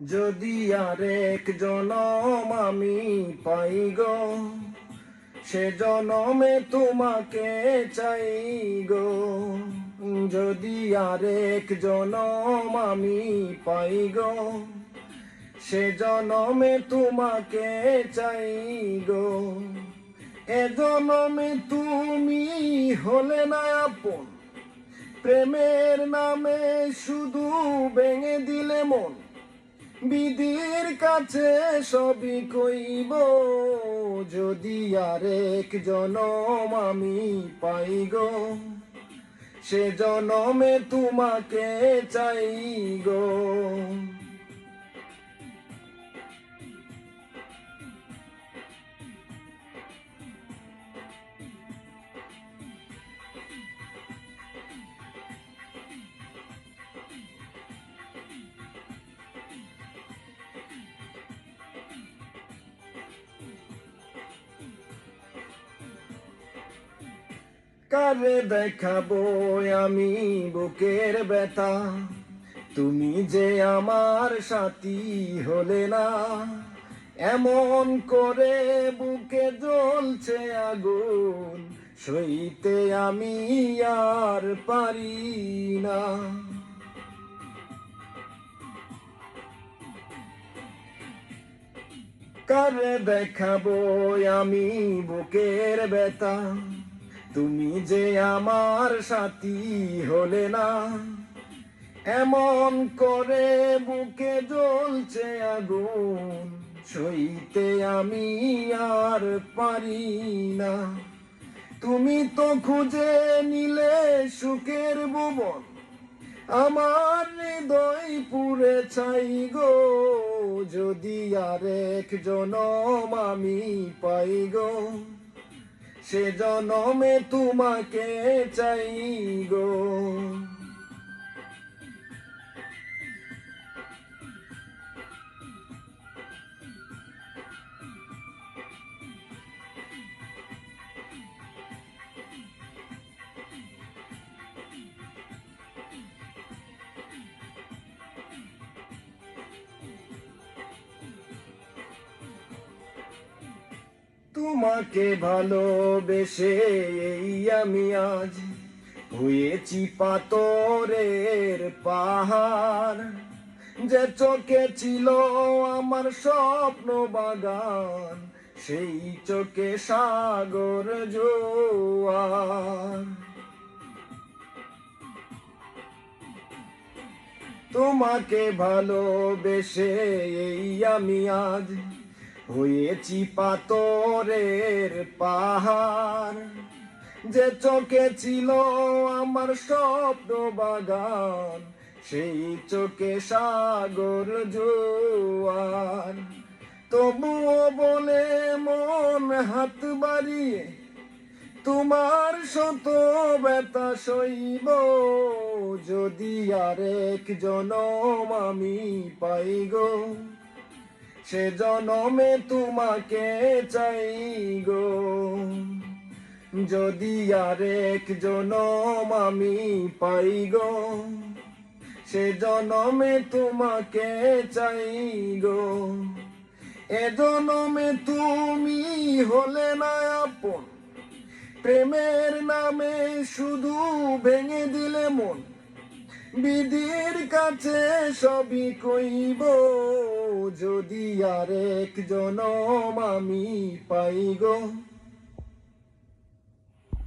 যদি আরেক জনম আমি পাই গো, সে জনমে তোমাকে চাই গো। যদি আরেক জনম আমি পাই গো, সে জনমে তোমাকে চাই গো। এ জনমে তুমি হলে না আপন, প্রেমের নামে শুধু ভেঙে দিলে মন। বিধির কাছে সবই কইব, যদি আরেক জনম আমি পাই গো, সে জনমে তোমাকে চাই গো। কারে দেখাবো আমি বুকের ব্যথা, তুমি যে আমার সাথী হলে না। এমন করে বুকে জ্বলছে আগুন, সইতে আমি আর পারি না। কারে দেখাবো আমি বুকের ব্যথা, তুমি যে আমার সাথী হলে না। এমন করে বুকে জ্বলছে আগুন, সইতে আমি আর পারি না। তুমি তো খুঁজে নিলে সুখের ভুবন, আমার হৃদয় পুড়ে ছাই গো। যদি আরেক জনম আমি পাই গো, সে জনমে তোমাকে চাই গো। তোমাকে ভালোবেসে এই আমি আজ হয়েছি পাথরের পাহাড়। যে চোখে ছিল আমার স্বপ্ন বাগান, সেই চোখে সাগর জোয়ার। তোমাকে ভালোবেসে এই আমি আজ হয়েছি পাথরের পাহাড়। যে চোখে ছিল আমার স্বপ্ন বাগান, সেই চোখে সাগর জোয়ার। তবুও বলে মন হাত বাড়িয়ে তোমার শত ব্যথা সইব, যদি আরেক জনম আমি পাই গো, সে জনমে তোমাকে চাই গো। যদি আরেক জনম আমি পাই গো, সে জনমে তোমাকে চাই গো। এ জনমে তুমি হলে না আপন, প্রেমের নামে শুধু ভেঙে দিলে মন। বিধির কাছে সবই কইব, যদি আরেক জনম আমি পাই গো,